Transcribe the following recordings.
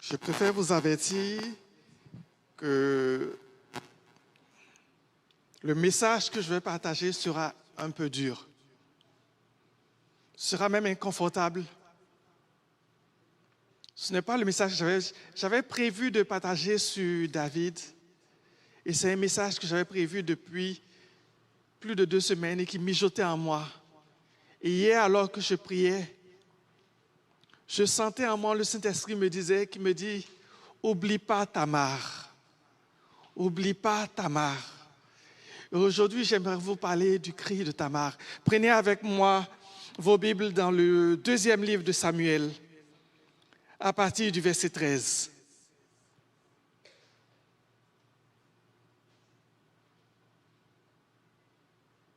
Je préfère vous avertir que le message que je vais partager sera un peu dur, sera même inconfortable. Ce n'est pas le message que j'avais prévu de partager sur David, et c'est un message que j'avais prévu depuis plus de 2 semaines et qui mijotait en moi. Et hier, alors que je priais, je sentais en moi, le Saint-Esprit qui me dit, oublie pas Tamar, oublie pas Tamar. Et aujourd'hui, j'aimerais vous parler du cri de Tamar. Prenez avec moi vos Bibles dans le 2e livre de Samuel, à partir du verset 13.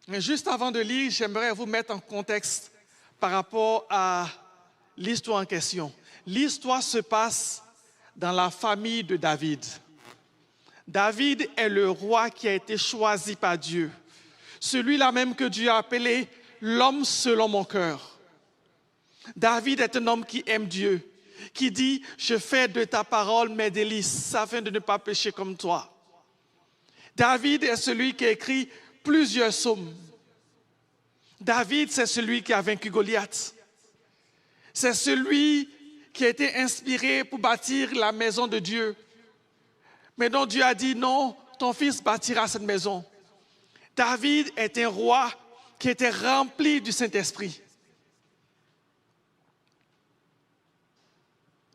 Mais juste avant de lire, j'aimerais vous mettre en contexte par rapport à l'histoire en question. L'histoire se passe dans la famille de David. David est le roi qui a été choisi par Dieu. Celui-là même que Dieu a appelé l'homme selon mon cœur. David est un homme qui aime Dieu, qui dit « Je fais de ta parole mes délices afin de ne pas pécher comme toi ». David est celui qui a écrit plusieurs psaumes. David, c'est celui qui a vaincu Goliath. C'est celui qui a été inspiré pour bâtir la maison de Dieu. Mais dont Dieu a dit non, ton fils bâtira cette maison. David est un roi qui était rempli du Saint-Esprit.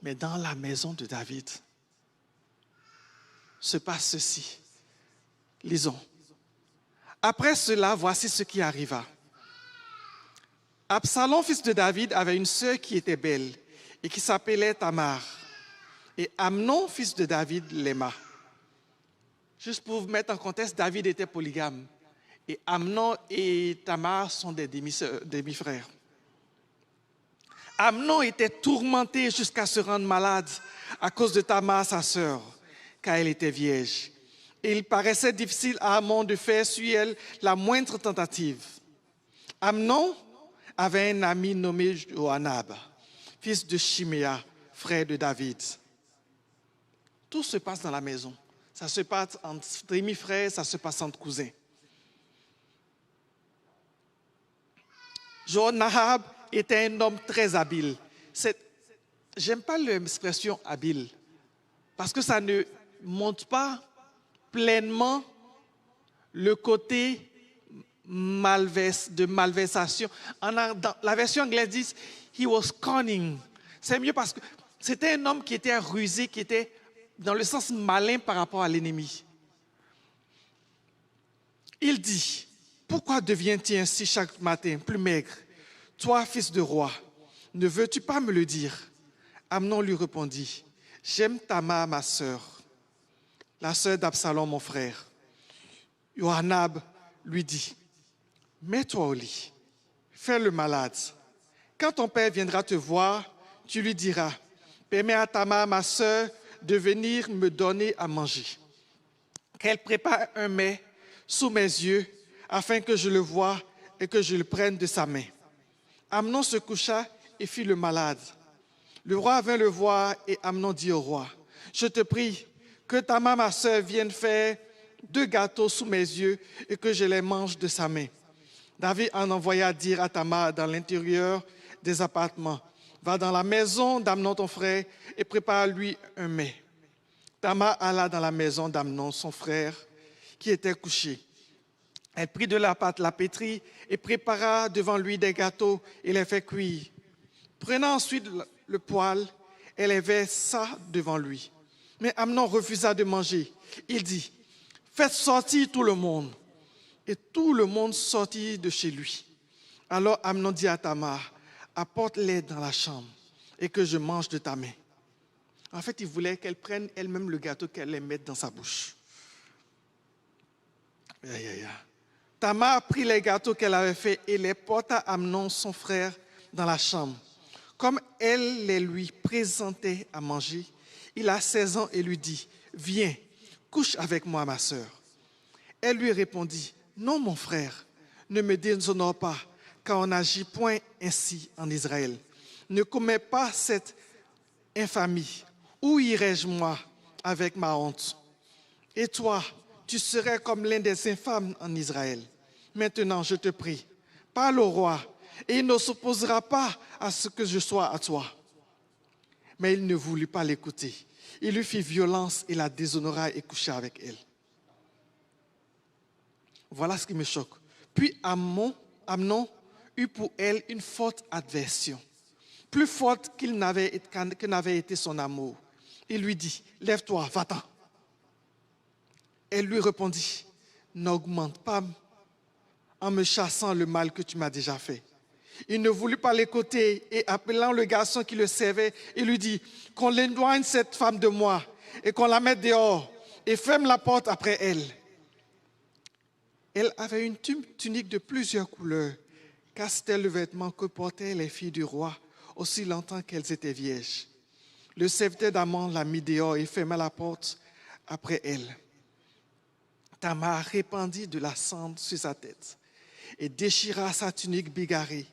Mais dans la maison de David se passe ceci. Lisons. Après cela, voici ce qui arriva. Absalom, fils de David, avait une sœur qui était belle et qui s'appelait Tamar. Et Amnon, fils de David, l'aima. Juste pour vous mettre en contexte, David était polygame. Et Amnon et Tamar sont des demi-frères. Amnon était tourmenté jusqu'à se rendre malade à cause de Tamar, sa sœur, car elle était vierge. Et il paraissait difficile à Amnon de faire sur elle la moindre tentative. Amnon avait un ami nommé Joanab, fils de Chiméa, frère de David. Tout se passe dans la maison. Ça se passe entre demi-frères, ça se passe entre cousins. Joanab était un homme très habile. J'aime pas l'expression habile, parce que ça ne montre pas pleinement le côté de malversation. Dans la version anglaise dit « he was cunning ». C'est mieux parce que c'était un homme qui était rusé, qui était dans le sens malin par rapport à l'ennemi. Il dit « Pourquoi deviens-tu ainsi chaque matin, plus maigre? Toi, fils de roi, ne veux-tu pas me le dire ?» Amnon lui répondit « J'aime Tamar, ma sœur, la sœur d'Absalom, mon frère. » Joanab lui dit « Mets-toi au lit, fais le malade. Quand ton père viendra te voir, tu lui diras « Permets à Tamar, ma sœur, de venir me donner à manger. Qu'elle prépare un mets sous mes yeux, afin que je le voie et que je le prenne de sa main. » Amnon se coucha et fit le malade. Le roi vint le voir et Amnon dit au roi, « Je te prie que Tamar, ma sœur, vienne faire 2 gâteaux sous mes yeux et que je les mange de sa main. » David en envoya dire à Tamar dans l'intérieur des appartements, « Va dans la maison d'Amnon ton frère et prépare-lui un mets. » Tamar alla dans la maison d'Amnon, son frère, qui était couché. Elle prit de la pâte, la pétrit et prépara devant lui des gâteaux et les fit cuire. Prenant ensuite le poêle, elle les versa devant lui. Mais Amnon refusa de manger. Il dit, « Faites sortir tout le monde. » Et tout le monde sortit de chez lui. Alors Amnon dit à Tamar, « Apporte-les dans la chambre et que je mange de ta main. » En fait, il voulait qu'elle prenne elle-même le gâteau, qu'elle les mette dans sa bouche. Tamar prit les gâteaux qu'elle avait faits et les porta à Amnon, son frère, dans la chambre. Comme elle les lui présentait à manger, il a 16 ans et lui dit, « Viens, couche avec moi, ma sœur. » Elle lui répondit, « Non, mon frère, ne me déshonore pas, car on n'agit point ainsi en Israël. Ne commets pas cette infamie. Où irai-je, moi, avec ma honte? Et toi, tu serais comme l'un des infâmes en Israël. Maintenant, je te prie, parle au roi, et il ne s'opposera pas à ce que je sois à toi. » Mais il ne voulut pas l'écouter. Il lui fit violence et la déshonora et coucha avec elle. Voilà ce qui me choque. Puis Amnon eut pour elle une forte aversion, plus forte que n'avait été son amour. Il lui dit, « Lève-toi, va-t'en. » Elle lui répondit, « N'augmente pas en me chassant le mal que tu m'as déjà fait. » Il ne voulut pas l'écouter et appelant le garçon qui le servait, il lui dit, « Qu'on éloigne cette femme de moi et qu'on la mette dehors et ferme la porte après elle. » Elle avait une tunique de plusieurs couleurs, car c'était le vêtement que portaient les filles du roi aussi longtemps qu'elles étaient vierges. Le serviteur d'Amnon la mit dehors et ferma la porte après elle. Tamar répandit de la cendre sur sa tête et déchira sa tunique bigarrée.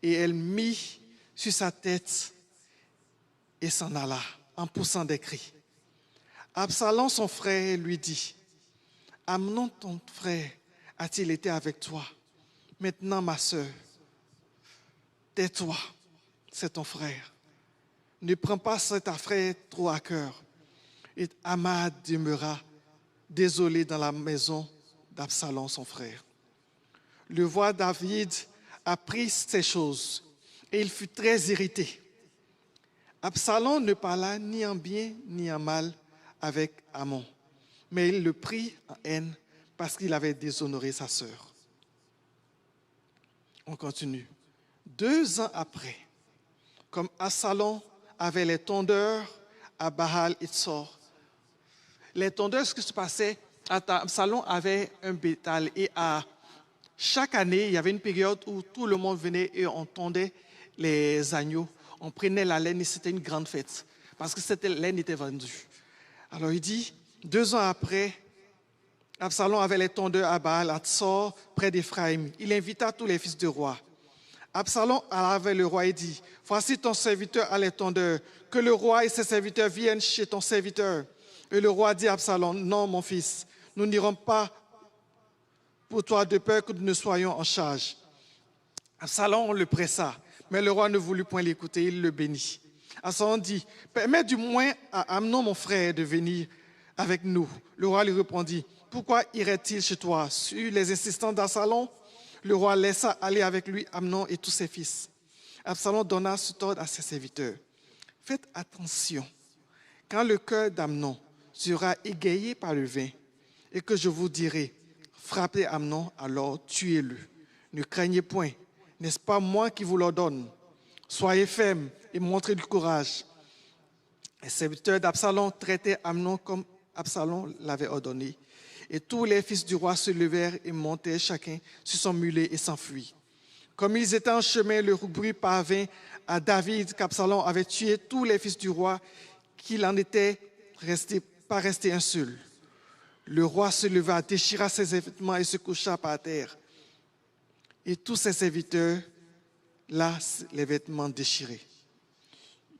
Et elle mit sur sa tête et s'en alla en poussant des cris. Absalom, son frère, lui dit, « Amnon, ton frère, a-t-il été avec toi? Maintenant, ma sœur, tais-toi, c'est ton frère. Ne prends pas cet affaire trop à cœur. » Et Amar demeura désolé dans la maison d'Absalom, son frère. Le roi David apprit ces choses et il fut très irrité. Absalom ne parla ni en bien ni en mal avec Amnon, mais il le prit en haine parce qu'il avait déshonoré sa sœur. On continue. 2 ans après, comme Absalom avait les tondeurs à Baal-Itzor, les tondeurs, ce qui se passait, Absalom avait un bétail et chaque année, il y avait une période où tout le monde venait et on tondait les agneaux. On prenait la laine et c'était une grande fête parce que cette laine était vendue. Alors il dit, 2 ans après, Absalom avait les tondeurs à Baal-Hatzor, près d'Éphraïm. Il invita tous les fils du roi. Absalom alla vers le roi et dit, « Voici ton serviteur à les tondeurs, que le roi et ses serviteurs viennent chez ton serviteur. » Et le roi dit à Absalom, « Non, mon fils, nous n'irons pas pour toi de peur que nous ne soyons en charge. » Absalom le pressa, mais le roi ne voulut point l'écouter, il le bénit. Absalom dit, « Permets du moins à Amnon, mon frère, de venir avec nous. » Le roi lui répondit, « Pourquoi irait-il chez toi? » Sur les insistants d'Absalom, le roi laissa aller avec lui Amnon et tous ses fils. Absalom donna cet ordre à ses serviteurs. « Faites attention, quand le cœur d'Amnon sera égayé par le vin, et que je vous dirai, frappez Amnon, alors tuez-le. Ne craignez point, n'est-ce pas moi qui vous l'ordonne? Soyez fermes et montrez du courage. » Les serviteurs d'Absalom traitaient Amnon comme Absalom l'avait ordonné. Et tous les fils du roi se levèrent et montèrent chacun sur son mulet et s'enfuirent. Comme ils étaient en chemin, le bruit parvint à David qu'Absalom avait tué tous les fils du roi, qu'il n'en était pas resté un seul. Le roi se leva, déchira ses vêtements et se coucha par terre. Et tous ses serviteurs, là, les vêtements déchirés.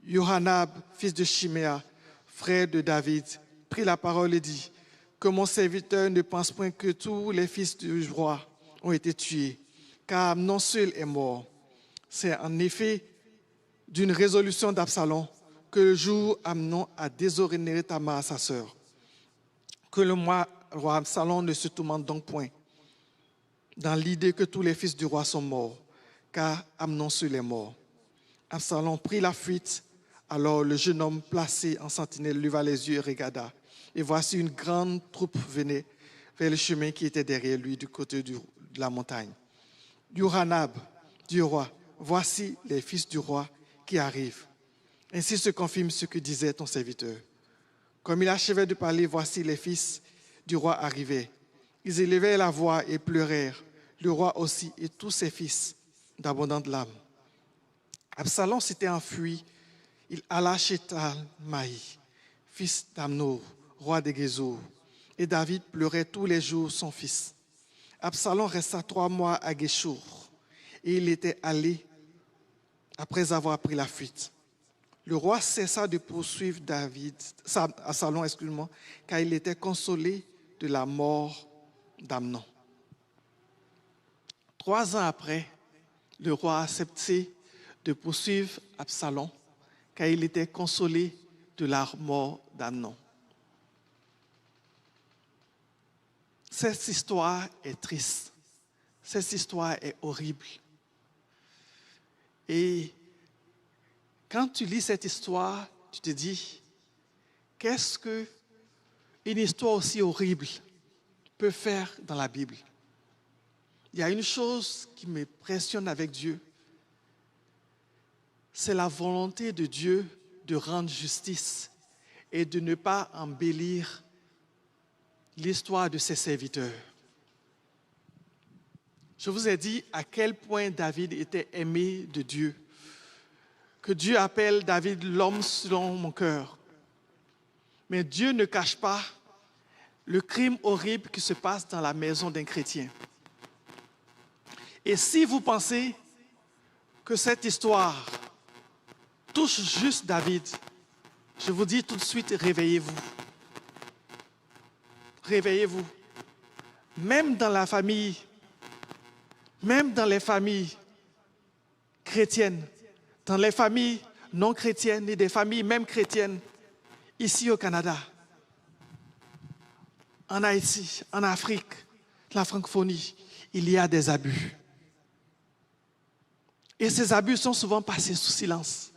Yohanab, fils de Shiméa, frère de David, prit la parole et dit, « Que mon serviteur ne pense point que tous les fils du roi ont été tués, car Amnon seul est mort. » C'est en effet d'une résolution d'Absalom que le jour Amnon a déshonoré Tamar, sa sœur. Que le roi Absalom ne se tourmente donc point dans l'idée que tous les fils du roi sont morts, car Amnon seul est mort. Absalom prit la fuite. Alors le jeune homme placé en sentinelle leva les yeux et regarda. Et voici une grande troupe venait vers le chemin qui était derrière lui du côté de la montagne. Yohanab, du roi, voici les fils du roi qui arrivent. Ainsi se confirme ce que disait ton serviteur. Comme il achevait de parler, voici les fils du roi arrivaient. Ils élevèrent la voix et pleurèrent, le roi aussi et tous ses fils d'abondantes larmes. Absalom s'était enfui. Il alla chez Talmaï, fils d'Amnon, roi de Gézour, et David pleurait tous les jours son fils. Absalom resta 3 mois à Géchour, et il était allé après avoir pris la fuite. Le roi cessa de poursuivre Absalom, car il était consolé de la mort d'Amnon. 3 ans après, le roi a accepté de poursuivre Absalom, car il était consolé de la mort d'Amnon. Cette histoire est triste. Cette histoire est horrible. Et quand tu lis cette histoire, tu te dis, qu'est-ce qu'une histoire aussi horrible peut faire dans la Bible? Il y a une chose qui me impressionne avec Dieu, c'est la volonté de Dieu de rendre justice et de ne pas embellir l'histoire de ses serviteurs. Je vous ai dit à quel point David était aimé de Dieu, que Dieu appelle David l'homme selon mon cœur. Mais Dieu ne cache pas le crime horrible qui se passe dans la maison d'un chrétien. Et si vous pensez que cette histoire touche juste David, je vous dis tout de suite, réveillez-vous. Réveillez-vous. Même dans la famille, même dans les familles chrétiennes, dans les familles non chrétiennes et des familles même chrétiennes, ici au Canada, en Haïti, en Afrique, la francophonie, il y a des abus. Et ces abus sont souvent passés sous silence.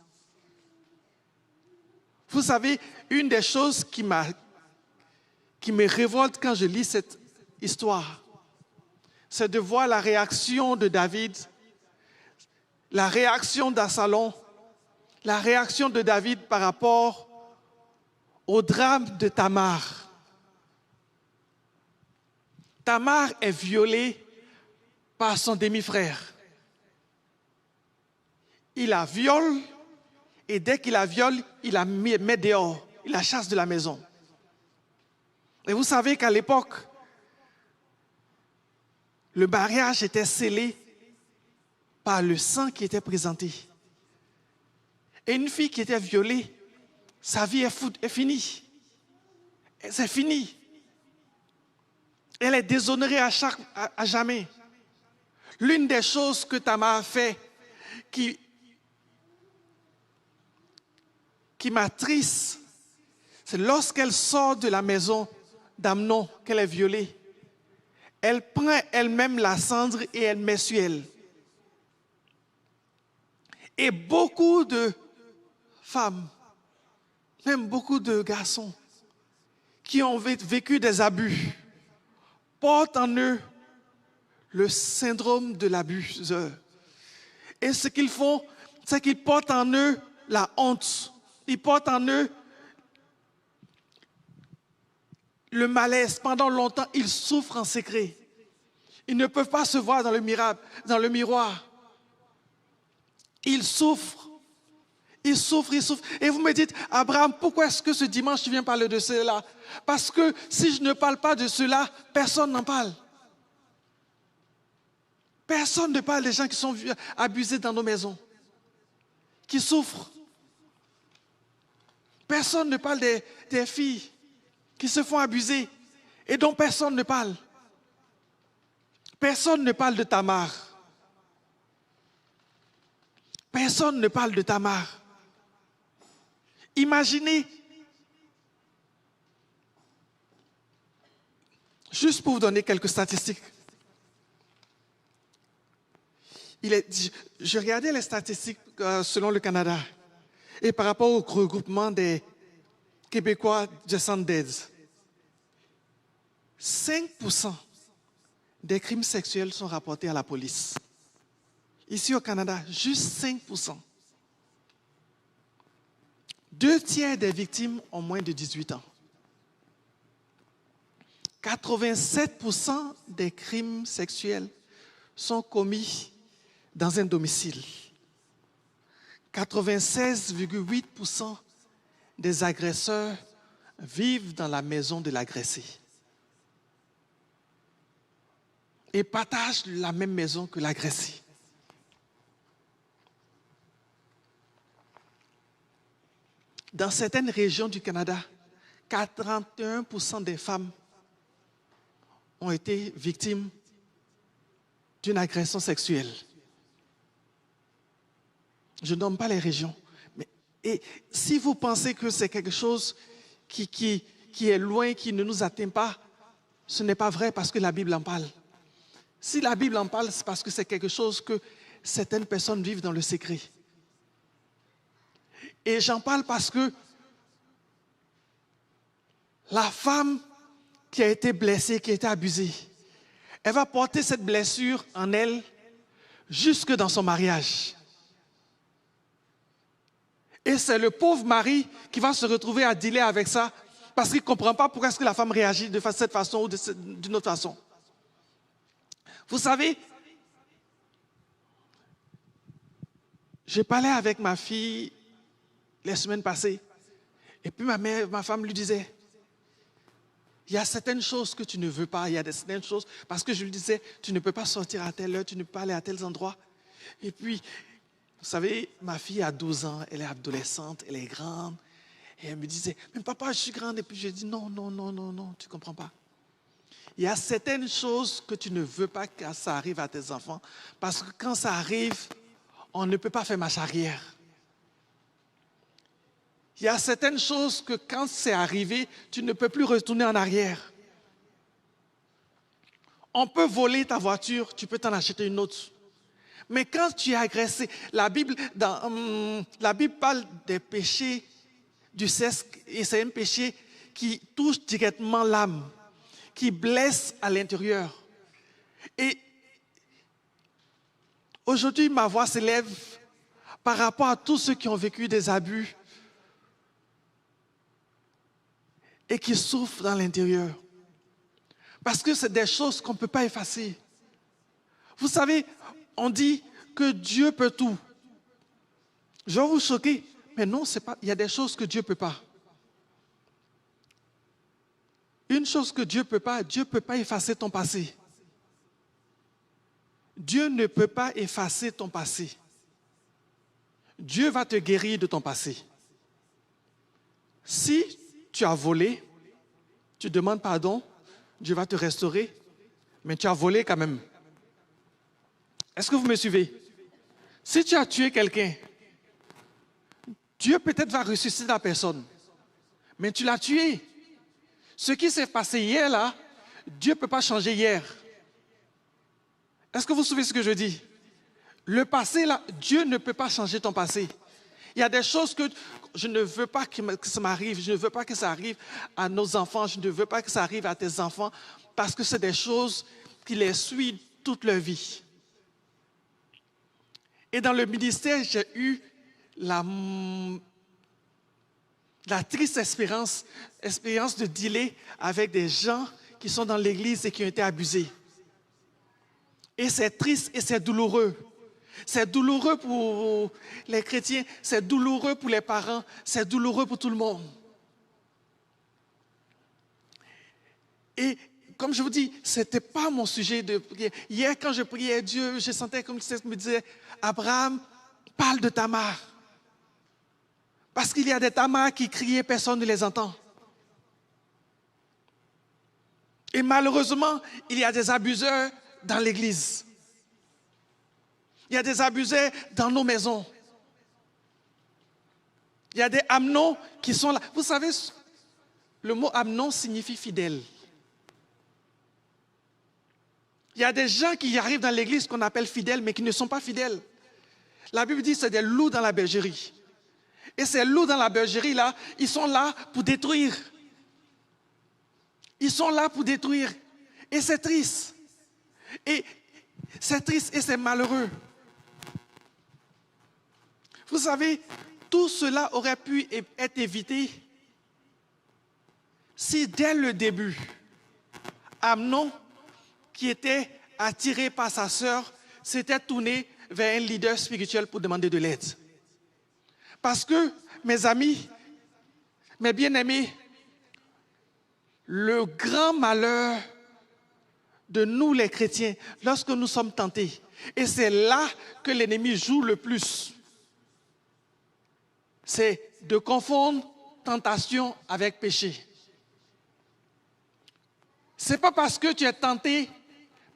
Vous savez, une des choses qui me révolte quand je lis cette histoire, c'est de voir la réaction de David, la réaction d'Absalom, la réaction de David par rapport au drame de Tamar. Tamar est violée par son demi-frère. Il la viole et dès qu'il la viole, il la met dehors, il la chasse de la maison. Et vous savez qu'à l'époque, le mariage était scellé par le sang qui était présenté. Et une fille qui était violée, sa vie est finie. C'est fini. Elle est déshonorée à jamais. L'une des choses que Tamar a fait qui m'attriste, c'est lorsqu'elle sort de la maison d'Amnon, qu'elle est violée, elle prend elle-même la cendre et elle met sur elle. Et beaucoup de femmes, même beaucoup de garçons qui ont vécu des abus, portent en eux le syndrome de l'abuseur. Et ce qu'ils font, c'est qu'ils portent en eux la honte. Ils portent en eux le malaise. Pendant longtemps, ils souffrent en secret. Ils ne peuvent pas se voir dans le miroir. Ils souffrent. Ils souffrent, ils souffrent. Et vous me dites, Abraham, pourquoi est-ce que ce dimanche tu viens parler de cela? Parce que si je ne parle pas de cela, personne n'en parle. Personne ne parle des gens qui sont abusés dans nos maisons, qui souffrent. Personne ne parle des filles qui se font abuser et dont personne ne parle. Personne ne parle de Tamar. Personne ne parle de Tamar. Imaginez, juste pour vous donner quelques statistiques. Je regardais les statistiques selon le Canada et par rapport au regroupement des Québécois de Sandez. 5% des crimes sexuels sont rapportés à la police. Ici au Canada, juste 5%. 2/3 des victimes ont moins de 18 ans. 87% des crimes sexuels sont commis dans un domicile. 96,8% des agresseurs vivent dans la maison de l'agressé et partagent la même maison que l'agressé. dans certaines régions du Canada, 41% des femmes ont été victimes d'une agression sexuelle. Je ne nomme pas les régions. Et si vous pensez que c'est quelque chose qui est loin, qui ne nous atteint pas, ce n'est pas vrai parce que la Bible en parle. Si la Bible en parle, c'est parce que c'est quelque chose que certaines personnes vivent dans le secret. Et j'en parle parce que la femme qui a été blessée, qui a été abusée, elle va porter cette blessure en elle jusque dans son mariage. Et c'est le pauvre mari qui va se retrouver à dealer avec ça parce qu'il ne comprend pas pourquoi est-ce que la femme réagit de cette façon ou d'une autre façon. Vous savez, j'ai parlé avec ma fille les semaines passées et puis ma femme lui disait, il y a certaines choses que tu ne veux pas, il y a certaines choses, parce que je lui disais, tu ne peux pas sortir à telle heure, tu ne peux pas aller à tels endroits. Et puis, vous savez, ma fille a 12 ans, elle est adolescente, elle est grande. Et elle me disait, mais papa, je suis grande. Et puis je dis, non, tu ne comprends pas. Il y a certaines choses que tu ne veux pas que ça arrive à tes enfants, parce que quand ça arrive, on ne peut pas faire marche arrière. Il y a certaines choses que quand c'est arrivé, tu ne peux plus retourner en arrière. On peut voler ta voiture, tu peux t'en acheter une autre. Mais quand tu es agressé, la Bible parle des péchés du sexe, et c'est un péché qui touche directement l'âme, qui blesse à l'intérieur. Et aujourd'hui, ma voix s'élève par rapport à tous ceux qui ont vécu des abus et qui souffrent dans l'intérieur. Parce que c'est des choses qu'on ne peut pas effacer. Vous savez, on dit que Dieu peut tout. Je vais vous choquer, mais non, c'est pas. Il y a des choses que Dieu ne peut pas. Une chose que Dieu ne peut pas effacer ton passé. Dieu ne peut pas effacer ton passé. Dieu va te guérir de ton passé. Si tu as volé, tu demandes pardon, Dieu va te restaurer, mais tu as volé quand même. Est-ce que vous me suivez? Si tu as tué quelqu'un, Dieu peut-être va ressusciter la personne, mais tu l'as tué. Ce qui s'est passé hier là, Dieu ne peut pas changer hier. Est-ce que vous savez ce que je dis? Le passé là, Dieu ne peut pas changer ton passé. Il y a des choses que je ne veux pas que ça m'arrive, je ne veux pas que ça arrive à nos enfants, je ne veux pas que ça arrive à tes enfants, parce que c'est des choses qui les suivent toute leur vie. Et dans le ministère, j'ai eu la triste expérience de dealer avec des gens qui sont dans l'église et qui ont été abusés. Et c'est triste et c'est douloureux. C'est douloureux pour les chrétiens, c'est douloureux pour les parents, c'est douloureux pour tout le monde. Et comme je vous dis, ce n'était pas mon sujet de prière. Hier, quand je priais Dieu, je sentais comme si il me disait, Abraham, parle de Tamar. Parce qu'il y a des Tamar qui criaient, personne ne les entend. Et malheureusement, il y a des abuseurs dans l'église. Il y a des abuseurs dans nos maisons. Il y a des Amnon qui sont là. Vous savez, le mot Amnon signifie fidèle. Il y a des gens qui arrivent dans l'église qu'on appelle fidèles, mais qui ne sont pas fidèles. La Bible dit que c'est des loups dans la bergerie. Et ces loups dans la bergerie, là, ils sont là pour détruire. Ils sont là pour détruire. Et c'est triste. Et c'est triste et c'est malheureux. Vous savez, tout cela aurait pu être évité si dès le début, Amnon, qui était attiré par sa sœur, s'était tourné vers un leader spirituel pour demander de l'aide. Parce que, mes amis, mes bien-aimés, le grand malheur de nous les chrétiens, lorsque nous sommes tentés, et c'est là que l'ennemi joue le plus, c'est de confondre tentation avec péché. Ce n'est pas parce que tu es tenté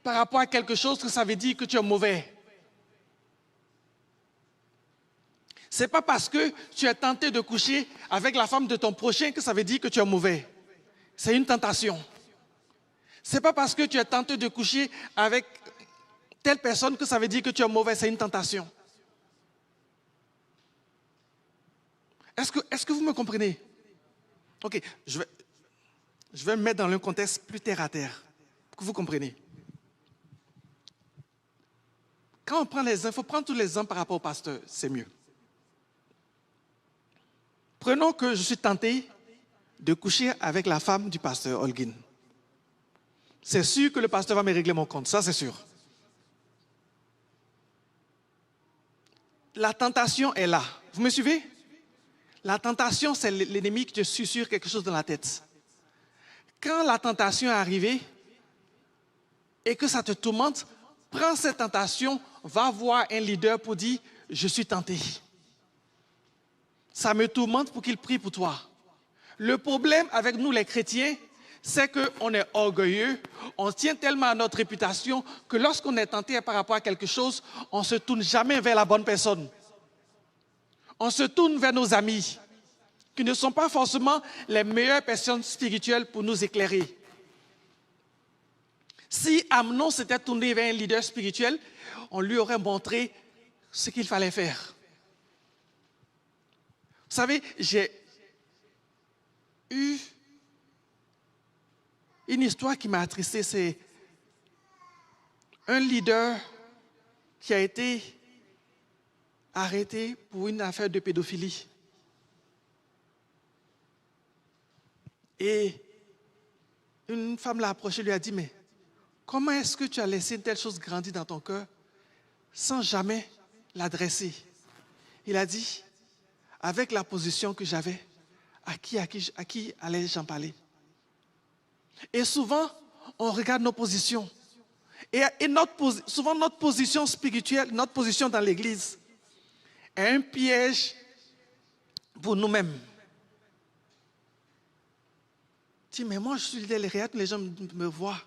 par rapport à quelque chose que ça veut dire que tu es mauvais. Ce n'est pas parce que tu es tenté de coucher avec la femme de ton prochain que ça veut dire que tu es mauvais. C'est une tentation. Ce n'est pas parce que tu es tenté de coucher avec telle personne que ça veut dire que tu es mauvais. C'est une tentation. Est-ce que vous me comprenez? Ok, je vais me mettre dans un contexte plus terre à terre, pour que vous compreniez. Quand on prend les exemples, il faut prendre tous les exemples par rapport au pasteur, c'est mieux. Prenons que je suis tenté de coucher avec la femme du pasteur Holguin. C'est sûr que le pasteur va me régler mon compte, ça c'est sûr. La tentation est là. Vous me suivez? La tentation, c'est l'ennemi qui te susurre quelque chose dans la tête. Quand la tentation est arrivée et que ça te tourmente, prends cette tentation, va voir un leader pour dire « Je suis tenté ». Ça me tourmente pour qu'il prie pour toi. Le problème avec nous les chrétiens, c'est qu'on est orgueilleux, on tient tellement à notre réputation que lorsqu'on est tenté par rapport à quelque chose, on ne se tourne jamais vers la bonne personne. On se tourne vers nos amis, qui ne sont pas forcément les meilleures personnes spirituelles pour nous éclairer. Si Amnon s'était tourné vers un leader spirituel, on lui aurait montré ce qu'il fallait faire. Vous savez, j'ai eu une histoire qui m'a attristé, c'est un leader qui a été arrêté pour une affaire de pédophilie. Et une femme l'a approché et lui a dit, mais comment est-ce que tu as laissé une telle chose grandir dans ton cœur sans jamais l'adresser? Il a dit, avec la position que j'avais, à qui allais-je en parler? Et souvent, on regarde nos positions. Et souvent, notre position spirituelle, notre position dans l'Église est un piège pour nous-mêmes. Tu dis, mais moi, je suis leader, les gens me voient.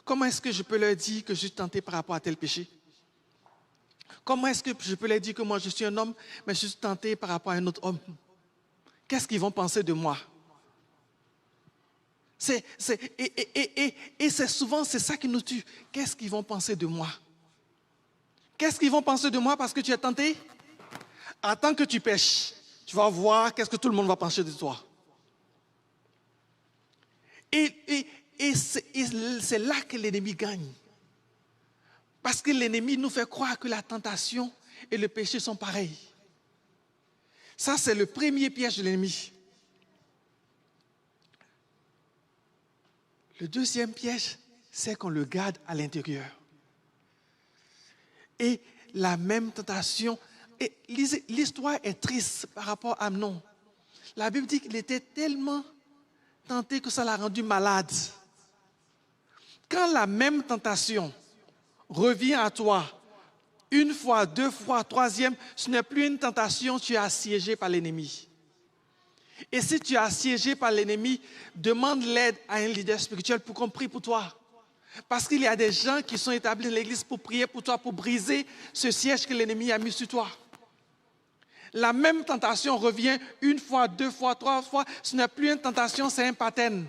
Comment est-ce que je peux leur dire que je suis tenté par rapport à tel péché? Comment est-ce que je peux leur dire que moi, je suis un homme, mais je suis tenté par rapport à un autre homme? Qu'est-ce qu'ils vont penser de moi? Et c'est souvent ça qui nous tue. Qu'est-ce qu'ils vont penser de moi? Qu'est-ce qu'ils vont penser de moi parce que tu es tenté? Attends que tu pêches. Tu vas voir qu'est-ce que tout le monde va penser de toi. Et c'est là que l'ennemi gagne. Parce que l'ennemi nous fait croire que la tentation et le péché sont pareils. Ça, c'est le premier piège de l'ennemi. Le deuxième piège, c'est qu'on le garde à l'intérieur. Et la même tentation, et l'histoire est triste par rapport à Amnon. La Bible dit qu'il était tellement tenté que ça l'a rendu malade. Quand la même tentation revient à toi, une fois, deux fois, troisième, ce n'est plus une tentation, tu es assiégé par l'ennemi. Et si tu es assiégé par l'ennemi, demande l'aide à un leader spirituel pour qu'on prie pour toi. Parce qu'il y a des gens qui sont établis dans l'église pour prier pour toi, pour briser ce siège que l'ennemi a mis sur toi. La même tentation revient une fois, deux fois, trois fois. Ce n'est plus une tentation, c'est un pattern.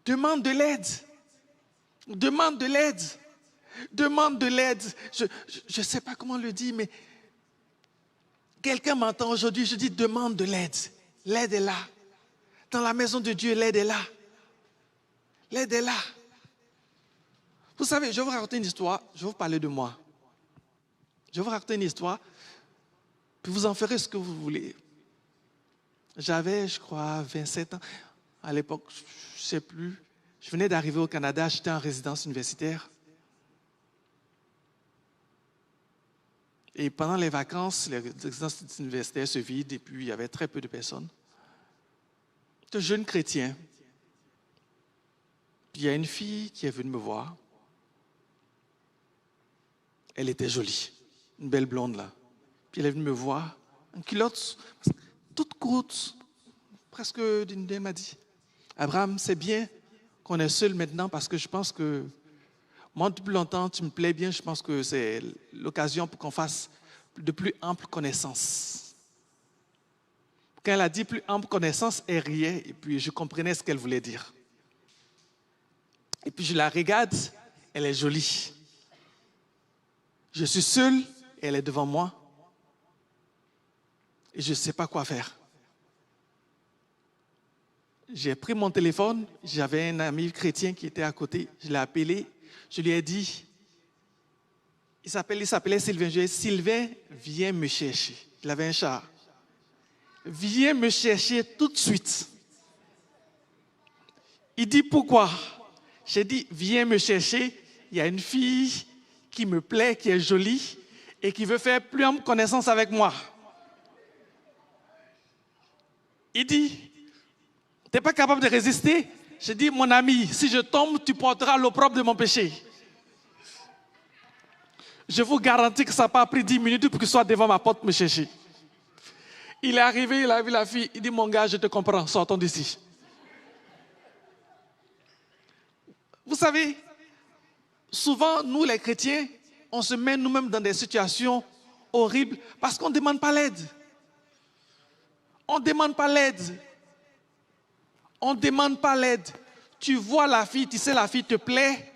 Demande de l'aide. Demande de l'aide. Demande de l'aide. Je ne sais pas comment le dire, mais quelqu'un m'entend aujourd'hui, je dis demande de l'aide. L'aide est là. Dans la maison de Dieu, l'aide est là. L'aide est là. Vous savez, je vais vous raconter une histoire, je vais vous parler de moi. Je vais vous raconter une histoire, puis vous en ferez ce que vous voulez. J'avais, je crois, 27 ans. À l'époque, je ne sais plus. Je venais d'arriver au Canada, j'étais en résidence universitaire. Et pendant les vacances, les résidences universitaires se vident et puis il y avait très peu de personnes. De jeunes chrétiens. Puis il y a une fille qui est venue me voir. Elle était jolie, une belle blonde là. Puis elle est venue me voir. une culotte toute courte, presque d'une dame m'a dit, Abraham, c'est bien qu'on est seul maintenant parce que je pense que moi, depuis longtemps, tu me plais bien, je pense que c'est l'occasion pour qu'on fasse de plus amples connaissances. Quand elle a dit plus ample connaissance, elle riait et puis je comprenais ce qu'elle voulait dire. Et puis je la regarde, elle est jolie. Je suis seul, elle est devant moi et je ne sais pas quoi faire. J'ai pris mon téléphone, j'avais un ami chrétien qui était à côté, je l'ai appelé, je lui ai dit, il s'appelait Sylvain, je lui ai dit, Sylvain, viens me chercher. Il avait un char. Viens me chercher tout de suite. Il dit, pourquoi? J'ai dit, viens me chercher, il y a une fille qui me plaît, qui est jolie et qui veut faire plus ample connaissance avec moi. Il dit, tu n'es pas capable de résister? J'ai dit, mon ami, si je tombe, tu porteras l'opprobre de mon péché. Je vous garantis que ça n'a pas pris 10 minutes pour qu'il soit devant ma porte me chercher. Il est arrivé, il a vu la fille, il dit, mon gars, je te comprends, sortons d'ici. Vous savez, souvent, nous les chrétiens, on se met nous-mêmes dans des situations horribles parce qu'on ne demande pas l'aide. On ne demande pas l'aide. On ne demande pas l'aide. Tu vois la fille, tu sais la fille te plaît,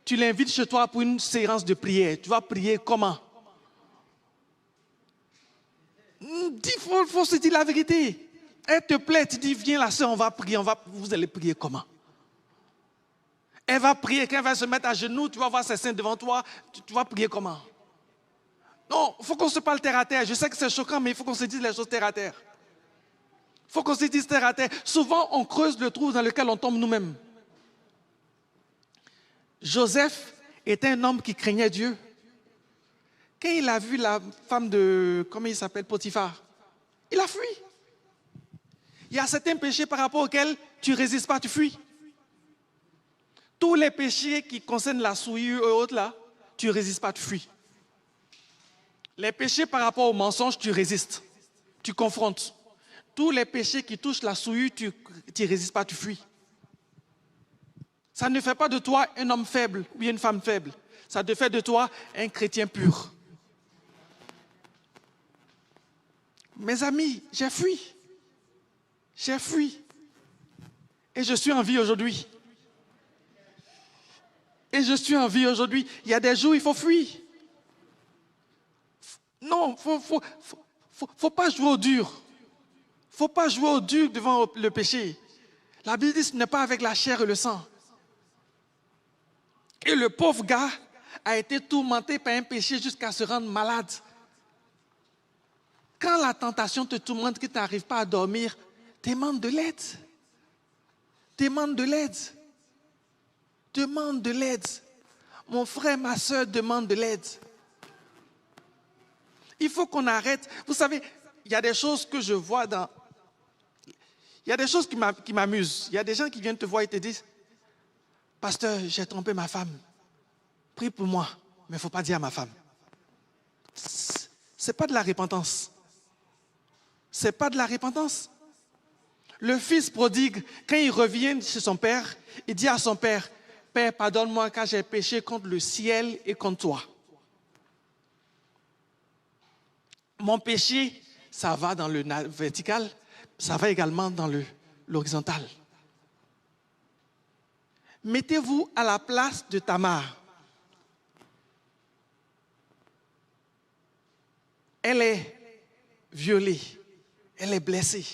tu l'invites chez toi pour une séance de prière. Tu vas prier comment? Il faut se dire la vérité. Elle te plaît, tu dis viens la sœur, on va prier, vous allez prier comment? Elle va prier, quand elle va se mettre à genoux, tu vas voir ses seins devant toi, tu vas prier comment? Non, il faut qu'on se parle terre à terre. Je sais que c'est choquant, mais il faut qu'on se dise les choses terre à terre. Il faut qu'on se dise terre à terre. Souvent, on creuse le trou dans lequel on tombe nous-mêmes. Joseph était un homme qui craignait Dieu. Quand il a vu la femme de, comment il s'appelle, Potiphar, il a fui. Il y a certains péchés par rapport auxquels tu ne résistes pas, tu fuis. Tous les péchés qui concernent la souillure et autres là, tu ne résistes pas, tu fuis. Les péchés par rapport au mensonge, tu résistes, tu confrontes. Tous les péchés qui touchent la souillure, tu ne résistes pas, tu fuis. Ça ne fait pas de toi un homme faible ou une femme faible. Ça te fait de toi un chrétien pur. Mes amis, j'ai fui. J'ai fui. Et je suis en vie aujourd'hui. Et je suis en vie aujourd'hui. Il y a des jours où il faut fuir. Non, faut pas jouer au dur. Faut pas jouer au dur devant le péché. La Bible dit ce n'est pas avec la chair et le sang. Et le pauvre gars a été tourmenté par un péché jusqu'à se rendre malade. Quand la tentation te tourmente, que tu n'arrives pas à dormir, demande de l'aide. Demande de l'aide. Demande de l'aide. Mon frère, ma soeur, demande de l'aide. Il faut qu'on arrête. Vous savez, il y a des choses que je vois dans... Il y a des choses qui m'amusent. Il y a des gens qui viennent te voir et te disent, pasteur, j'ai trompé ma femme. Prie pour moi, mais il ne faut pas dire à ma femme. Ce n'est pas de la repentance. Ce n'est pas de la repentance. Le fils prodigue, quand il revient chez son père, il dit à son père, Père, pardonne-moi car j'ai péché contre le ciel et contre toi. Mon péché, ça va dans le vertical, ça va également dans l'horizontal. Mettez-vous à la place de Tamar. Elle est violée, elle est blessée.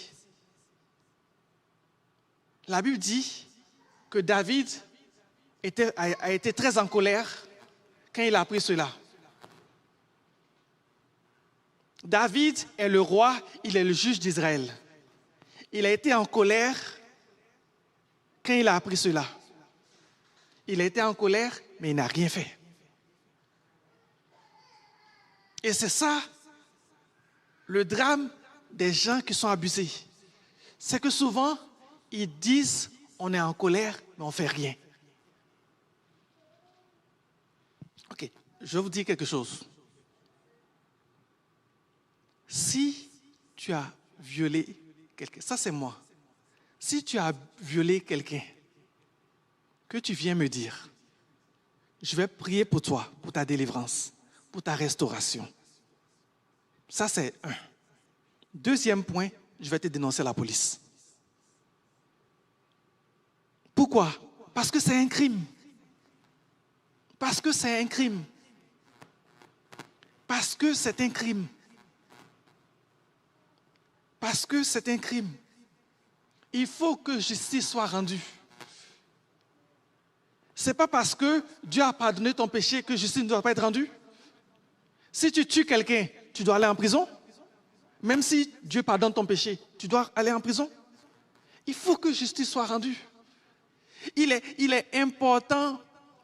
La Bible dit que David a été très en colère quand il a appris cela. David est le roi, il est le juge d'Israël. Il a été en colère quand il a appris cela. Il a été en colère, mais il n'a rien fait. Et c'est ça, le drame des gens qui sont abusés. C'est que souvent, ils disent, on est en colère, mais on ne fait rien. Ok, je vais vous dire quelque chose. Si tu as violé quelqu'un, ça c'est moi. Si tu as violé quelqu'un, que tu viens me dire, je vais prier pour toi, pour ta délivrance, pour ta restauration. Ça c'est un. Deuxième point, je vais te dénoncer à la police. Pourquoi? Parce que c'est un crime. Parce que c'est un crime. Parce que c'est un crime. Parce que c'est un crime. Il faut que justice soit rendue. Ce n'est pas parce que Dieu a pardonné ton péché que justice ne doit pas être rendue. Si tu tues quelqu'un, tu dois aller en prison. Même si Dieu pardonne ton péché, tu dois aller en prison. Il faut que justice soit rendue. Il est important,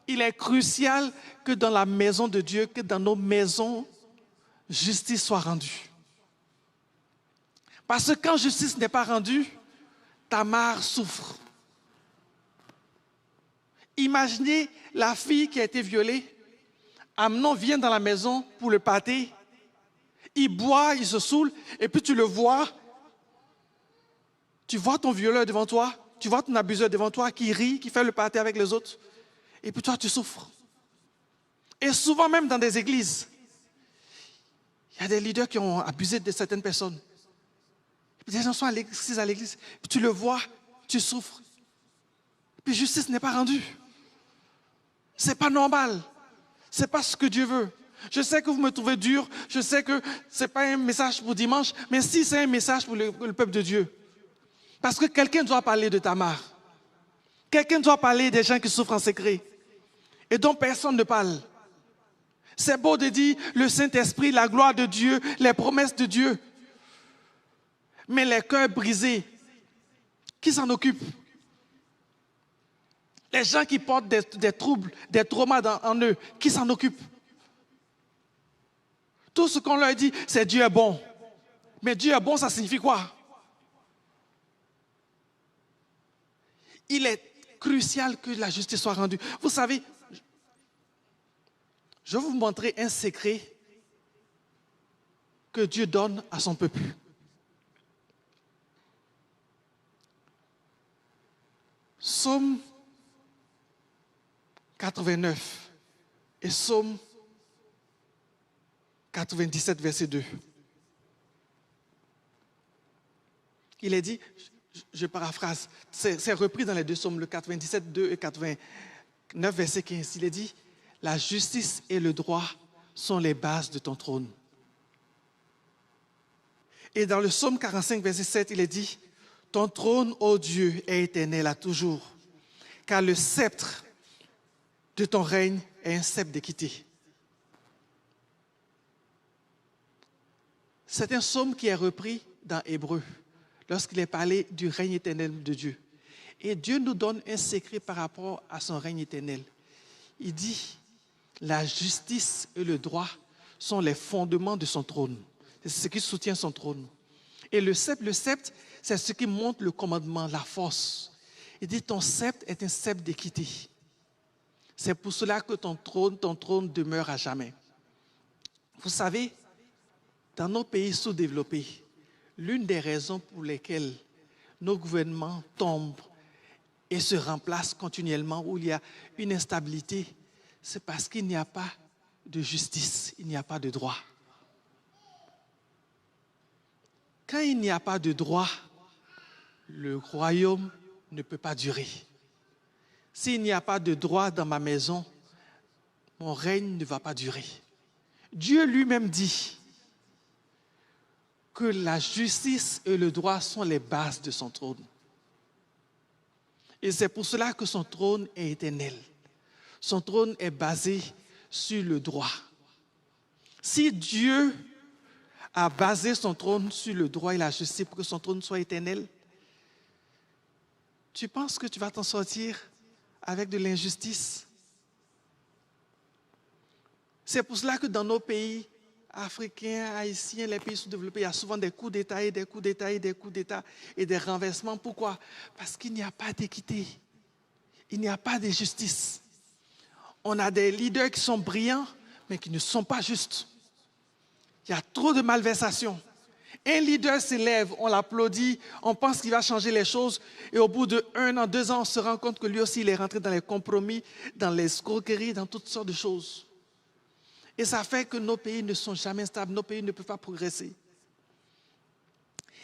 il est crucial que dans la maison de Dieu, que dans nos maisons, justice soit rendue. Parce que quand justice n'est pas rendue, Tamar souffre. Imaginez la fille qui a été violée. Amnon vient dans la maison pour le pâté. Il boit, il se saoule, et puis tu le vois. Tu vois ton violeur devant toi, tu vois ton abuseur devant toi qui rit, qui fait le pâté avec les autres. Et puis toi, tu souffres. Et souvent même dans des églises, il y a des leaders qui ont abusé de certaines personnes. Et puis des gens sont à l'église, puis tu le vois, tu souffres. Puis justice n'est pas rendue. Ce n'est pas normal. Ce n'est pas ce que Dieu veut. Je sais que vous me trouvez dur, je sais que ce n'est pas un message pour dimanche, mais si c'est un message pour le peuple de Dieu. Parce que quelqu'un doit parler de Tamar. Quelqu'un doit parler des gens qui souffrent en secret et dont personne ne parle. C'est beau de dire le Saint-Esprit, la gloire de Dieu, les promesses de Dieu. Mais les cœurs brisés, qui s'en occupe? Les gens qui portent des troubles, des traumas en eux, qui s'en occupe? Tout ce qu'on leur dit, c'est Dieu est bon. Mais Dieu est bon, ça signifie quoi? Il est crucial que la justice soit rendue. Vous savez, je vais vous montrer un secret que Dieu donne à son peuple. Psaume 89 et Psaume 97, verset 2. Il est dit, je paraphrase, c'est repris dans les deux psaumes, le 97, 2 et 89, verset 15. Il est dit, la justice et le droit sont les bases de ton trône. Et dans le psaume 45, verset 7, il est dit, ton trône, ô Dieu, est éternel à toujours, car le sceptre de ton règne est un sceptre d'équité. C'est un psaume qui est repris dans Hébreu, lorsqu'il est parlé du règne éternel de Dieu. Et Dieu nous donne un secret par rapport à son règne éternel. Il dit, la justice et le droit sont les fondements de son trône. C'est ce qui soutient son trône. Et le sceptre, c'est ce qui montre le commandement, la force. Il dit, ton sceptre est un sceptre d'équité. C'est pour cela que ton trône demeure à jamais. Vous savez, dans nos pays sous-développés, l'une des raisons pour lesquelles nos gouvernements tombent et se remplacent continuellement, où il y a une instabilité, c'est parce qu'il n'y a pas de justice, il n'y a pas de droit. Quand il n'y a pas de droit, le royaume ne peut pas durer. S'il n'y a pas de droit dans ma maison, mon règne ne va pas durer. Dieu lui-même dit que la justice et le droit sont les bases de son trône. Et c'est pour cela que son trône est éternel. Son trône est basé sur le droit. Si Dieu a basé son trône sur le droit et la justice pour que son trône soit éternel, tu penses que tu vas t'en sortir avec de l'injustice? C'est pour cela que dans nos pays africains, haïtiens, les pays sous-développés, il y a souvent des coups d'État et des coups d'État et des coups d'État et des renversements. Pourquoi? Parce qu'il n'y a pas d'équité. Il n'y a pas de justice. On a des leaders qui sont brillants, mais qui ne sont pas justes. Il y a trop de malversations. Un leader s'élève, on l'applaudit, on pense qu'il va changer les choses, et au bout de 1 an, 2 ans, on se rend compte que lui aussi, il est rentré dans les compromis, dans les escroqueries, dans toutes sortes de choses. Et ça fait que nos pays ne sont jamais stables, nos pays ne peuvent pas progresser.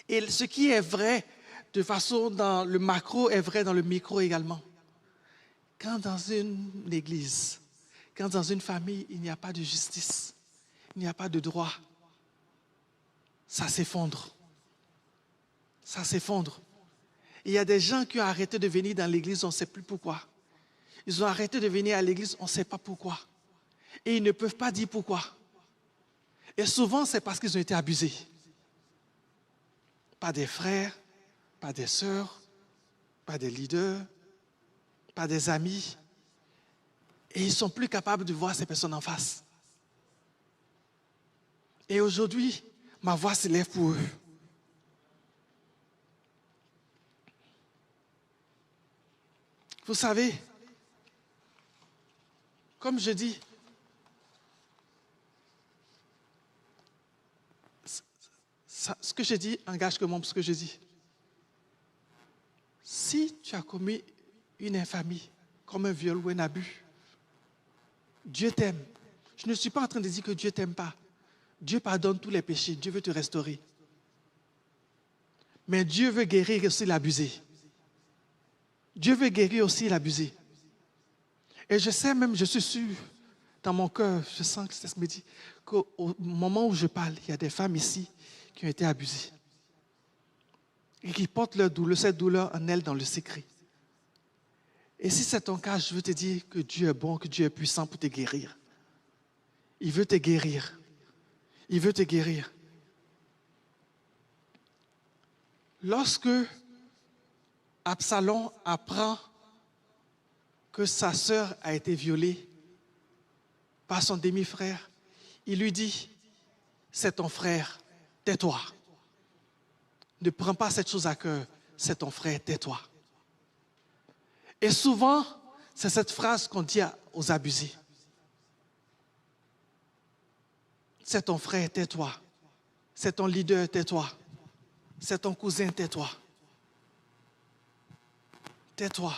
Et ce qui est vrai de façon dans le macro est vrai dans le micro également. Quand dans une église, quand dans une famille, il n'y a pas de justice, il n'y a pas de droit, ça s'effondre. Ça s'effondre. Il y a des gens qui ont arrêté de venir dans l'église, on ne sait plus pourquoi. Ils ont arrêté de venir à l'église, on ne sait pas pourquoi. Et ils ne peuvent pas dire pourquoi. Et souvent, c'est parce qu'ils ont été abusés. Pas des frères, pas des sœurs, pas des leaders, pas des amis. Et ils ne sont plus capables de voir ces personnes en face. Et aujourd'hui, ma voix s'élève pour eux. Vous savez, comme je dis, ce que je dis engage que moi ce que je dis. Si tu as commis une infamie, comme un viol ou un abus, Dieu t'aime. Je ne suis pas en train de dire que Dieu ne t'aime pas. Dieu pardonne tous les péchés. Dieu veut te restaurer. Mais Dieu veut guérir aussi l'abusé. Dieu veut guérir aussi l'abusé. Et je sais même, je suis sûr, dans mon cœur, je sens que ça me dit qu'au moment où je parle, il y a des femmes ici qui ont été abusées. Et qui portent leur douleur, cette douleur en elles dans le secret. Et si c'est ton cas, je veux te dire que Dieu est bon, que Dieu est puissant pour te guérir. Il veut te guérir. Il veut te guérir. Lorsque Absalom apprend que sa sœur a été violée par son demi-frère, il lui dit, c'est ton frère, tais-toi. Ne prends pas cette chose à cœur, c'est ton frère, tais-toi. Et souvent, c'est cette phrase qu'on dit aux abusés. C'est ton frère, tais-toi. C'est ton leader, tais-toi. C'est ton cousin, tais-toi. Tais-toi.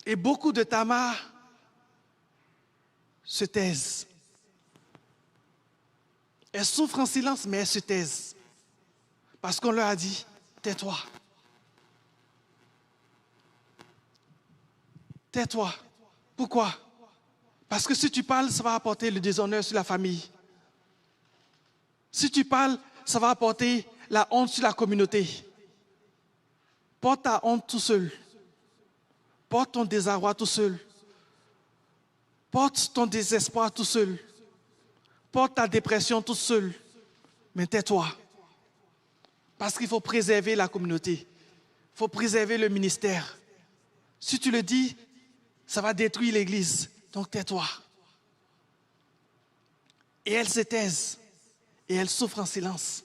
Et beaucoup de Tamar se taisent. Elles souffrent en silence, mais elles se taisent. Parce qu'on leur a dit, tais-toi. Tais-toi. Pourquoi? Parce que si tu parles, ça va apporter le déshonneur sur la famille. Si tu parles, ça va apporter la honte sur la communauté. Porte ta honte tout seul. Porte ton désarroi tout seul. Porte ton désespoir tout seul. Porte ta dépression tout seul. Mais tais-toi. Parce qu'il faut préserver la communauté. Il faut préserver le ministère. Si tu le dis, ça va détruire l'Église. Donc tais-toi. Et elles se taisent. Et elles souffrent en silence.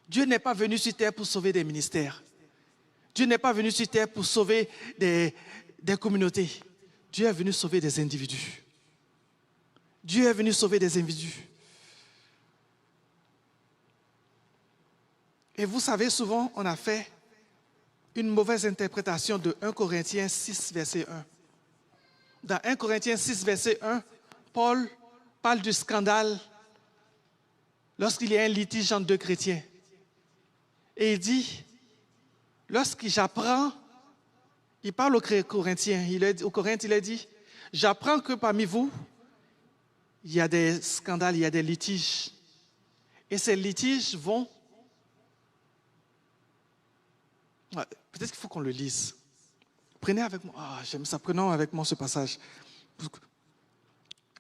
Dieu n'est pas venu sur terre pour sauver des ministères. Dieu n'est pas venu sur terre pour sauver des communautés. Dieu est venu sauver des individus. Dieu est venu sauver des individus. Et vous savez, souvent, on a fait une mauvaise interprétation de 1 Corinthiens 6, verset 1. Dans 1 Corinthiens 6, verset 1, Paul parle du scandale lorsqu'il y a un litige entre deux chrétiens. Et il dit, lorsque j'apprends, il parle aux Corinthiens, aux Corinthiens, il a dit, j'apprends que parmi vous, il y a des scandales, il y a des litiges. Et ces litiges vont... Peut-être qu'il faut qu'on le lise. Prenez avec moi, j'aime ça, prenons avec moi ce passage.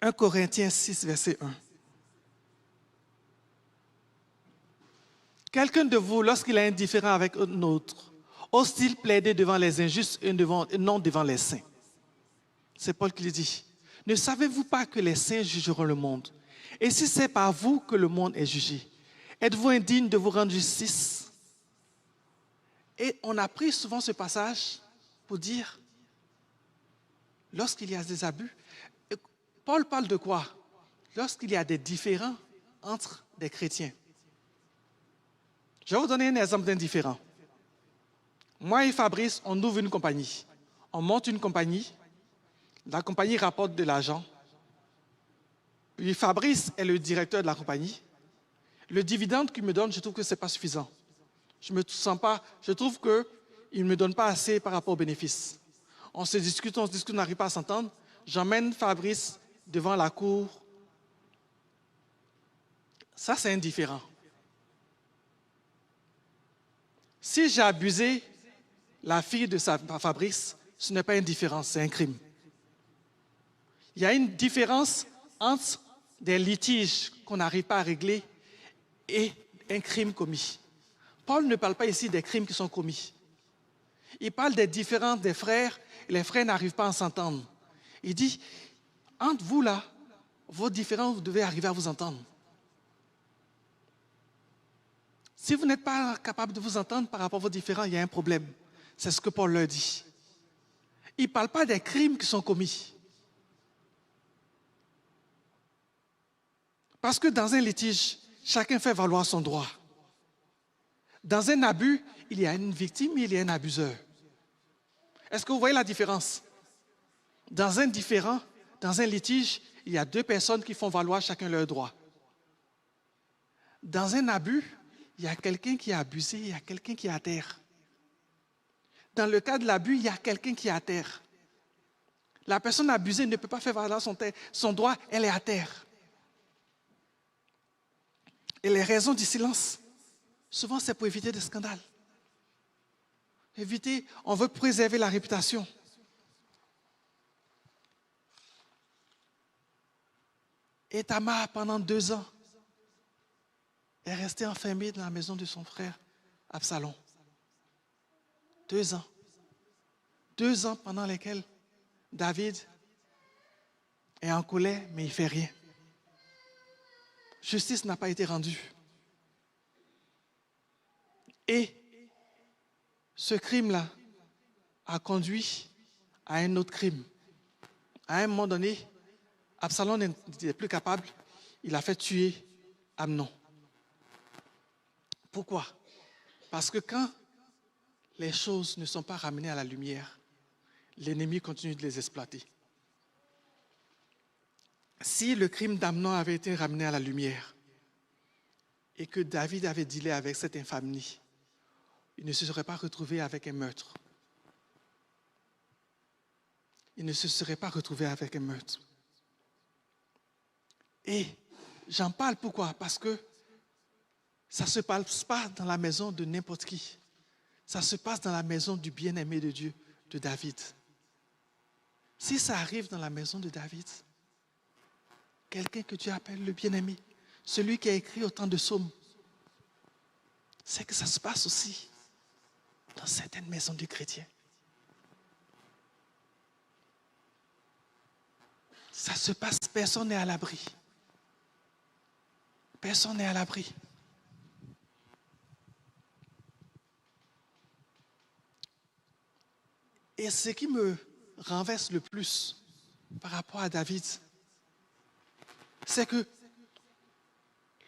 1 Corinthiens 6, verset 1. Quelqu'un de vous, lorsqu'il est indifférent avec un autre, ose-t-il plaider devant les injustes et non devant les saints? C'est Paul qui le dit. Ne savez-vous pas que les saints jugeront le monde? Et si c'est par vous que le monde est jugé, êtes-vous indigne de vous rendre justice? Et on a pris souvent ce passage pour dire, lorsqu'il y a des abus, Paul parle de quoi? Lorsqu'il y a des différends entre des chrétiens. Je vais vous donner un exemple d'indifférent. Moi et Fabrice, on ouvre une compagnie. On monte une compagnie. La compagnie rapporte de l'argent. Puis Fabrice est le directeur de la compagnie. Le dividende qu'il me donne, je trouve que ce n'est pas suffisant. Je trouve qu'il ne me donne pas assez par rapport aux bénéfices. On se discute, on n'arrive pas à s'entendre. J'emmène Fabrice devant la cour. Ça, c'est indifférent. Si j'ai abusé la fille de Fabrice, ce n'est pas indifférent, c'est un crime. Il y a une différence entre des litiges qu'on n'arrive pas à régler et un crime commis. Paul ne parle pas ici des crimes qui sont commis. Il parle des différences des frères, et les frères n'arrivent pas à s'entendre. Il dit, entre vous là, vos différences, vous devez arriver à vous entendre. Si vous n'êtes pas capable de vous entendre par rapport à vos différends, il y a un problème. C'est ce que Paul leur dit. Il ne parle pas des crimes qui sont commis. Parce que dans un litige, chacun fait valoir son droit. Dans un abus, il y a une victime et il y a un abuseur. Est-ce que vous voyez la différence? Dans un différend, dans un litige, il y a deux personnes qui font valoir chacun leur droit. Dans un abus, il y a quelqu'un qui a abusé, il y a quelqu'un qui est à terre. Dans le cas de l'abus, il y a quelqu'un qui est à terre. La personne abusée ne peut pas faire valoir son droit, elle est à terre. Et les raisons du silence, souvent c'est pour éviter des scandales. On veut préserver la réputation. Et Tamar, pendant 2 ans, est restée enfermée dans la maison de son frère Absalom. 2 ans. 2 ans pendant lesquels David est en colère, mais il ne fait rien. Justice n'a pas été rendue. Et ce crime-là a conduit à un autre crime. À un moment donné, Absalom n'était plus capable, il a fait tuer Amnon. Pourquoi? Parce que quand les choses ne sont pas ramenées à la lumière, l'ennemi continue de les exploiter. Si le crime d'Amnon avait été ramené à la lumière et que David avait dealé avec cette infamie, il ne se serait pas retrouvé avec un meurtre. Il ne se serait pas retrouvé avec un meurtre. Et j'en parle pourquoi? Parce que ça ne se passe pas dans la maison de n'importe qui. Ça se passe dans la maison du bien-aimé de Dieu, de David. Si ça arrive dans la maison de David, quelqu'un que Dieu appelle le bien-aimé, celui qui a écrit autant de psaumes, c'est que ça se passe aussi dans certaines maisons de chrétiens. Ça se passe, personne n'est à l'abri. Personne n'est à l'abri. Et ce qui me renverse le plus par rapport à David, c'est que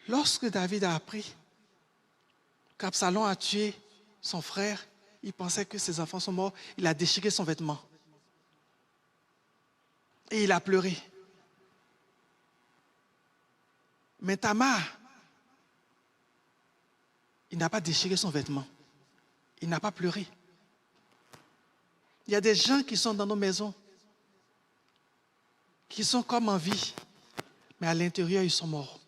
lorsque David a appris qu'Absalom a tué son frère, il pensait que ses enfants sont morts, il a déchiré son vêtement. Et il a pleuré. Mais Tamar, il n'a pas déchiré son vêtement. Il n'a pas pleuré. Il y a des gens qui sont dans nos maisons, qui sont comme en vie, mais à l'intérieur, ils sont morts.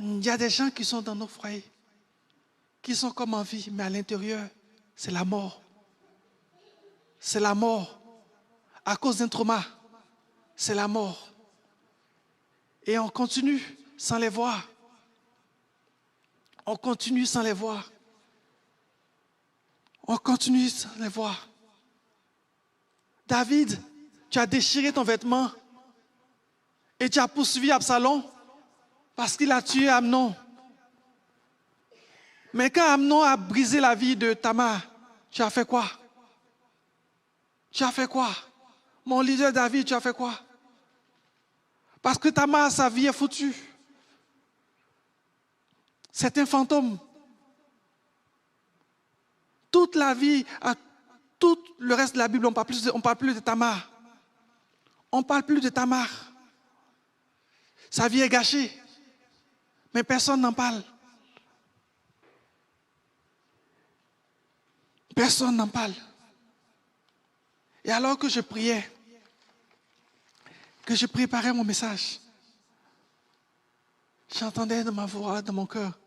Il y a des gens qui sont dans nos foyers, qui sont comme en vie, mais à l'intérieur, c'est la mort. C'est la mort. À cause d'un trauma, c'est la mort. Et on continue sans les voir. On continue sans les voir. On continue sans les voir. David, tu as déchiré ton vêtement et tu as poursuivi Absalom parce qu'il a tué Amnon. Mais quand Amnon a brisé la vie de Tamar, tu as fait quoi? Tu as fait quoi? Mon leader David, tu as fait quoi? Parce que Tamar, sa vie est foutue. C'est un fantôme. Toute la vie, tout le reste de la Bible, on ne parle plus de Tamar. On ne parle plus de Tamar. Sa vie est gâchée. Mais personne n'en parle. Personne n'en parle. Et alors que je priais, que je préparais mon message, j'entendais dans ma voix, dans mon cœur,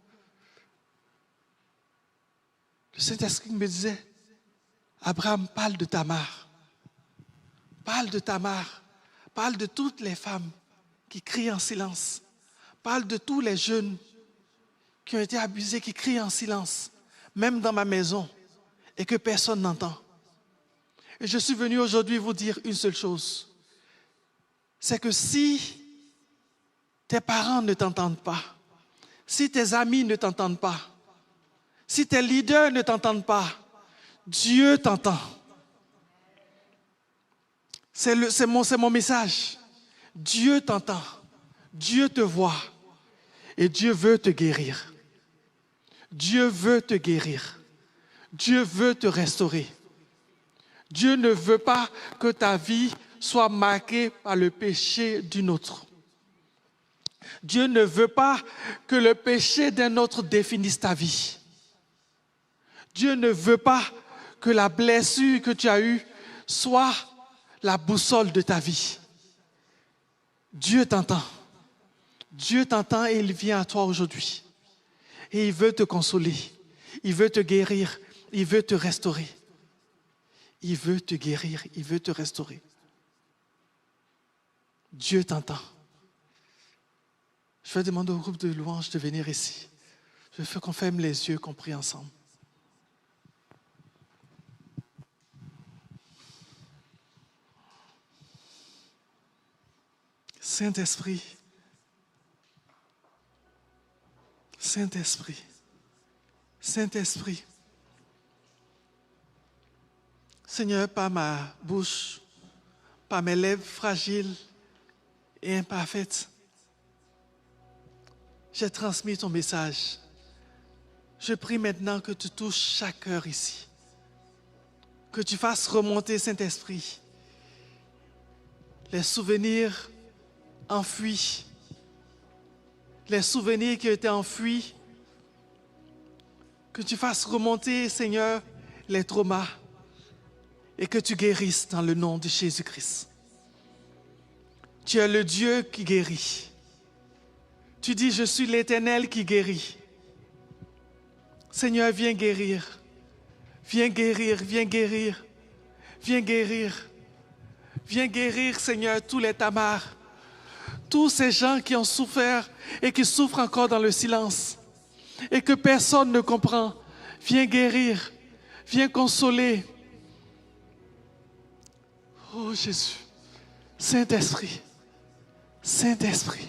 le Saint-Esprit me disait, Abraham, parle de Tamar. Parle de Tamar. Parle de toutes les femmes qui crient en silence. Parle de tous les jeunes qui ont été abusés, qui crient en silence, même dans ma maison, et que personne n'entend. Et je suis venu aujourd'hui vous dire une seule chose. C'est que si tes parents ne t'entendent pas, si tes amis ne t'entendent pas, si tes leaders ne t'entendent pas, Dieu t'entend. C'est mon message. Dieu t'entend. Dieu te voit. Et Dieu veut te guérir. Dieu veut te guérir. Dieu veut te restaurer. Dieu ne veut pas que ta vie soit marquée par le péché d'une autre. Dieu ne veut pas que le péché d'un autre définisse ta vie. Dieu ne veut pas que la blessure que tu as eue soit la boussole de ta vie. Dieu t'entend. Dieu t'entend et il vient à toi aujourd'hui. Et il veut te consoler. Il veut te guérir. Il veut te restaurer. Il veut te guérir. Il veut te restaurer. Dieu t'entend. Je vais demander au groupe de louanges de venir ici. Je veux qu'on ferme les yeux, qu'on prie ensemble. Saint-Esprit, Saint-Esprit, Saint-Esprit, Seigneur, par ma bouche, par mes lèvres fragiles et imparfaites, j'ai transmis ton message. Je prie maintenant que tu touches chaque cœur ici, que tu fasses remonter, Saint-Esprit, les souvenirs enfouis, les souvenirs qui ont été enfouis, que tu fasses remonter, Seigneur, les traumas et que tu guérisses dans le nom de Jésus-Christ. Tu es le Dieu qui guérit. Tu dis, je suis l'Éternel qui guérit. Seigneur, viens guérir. Viens guérir, viens guérir. Viens guérir. Viens guérir, Seigneur, tous les Tamars. Tous ces gens qui ont souffert et qui souffrent encore dans le silence et que personne ne comprend. Viens guérir, viens consoler. Oh Jésus, Saint-Esprit, Saint-Esprit.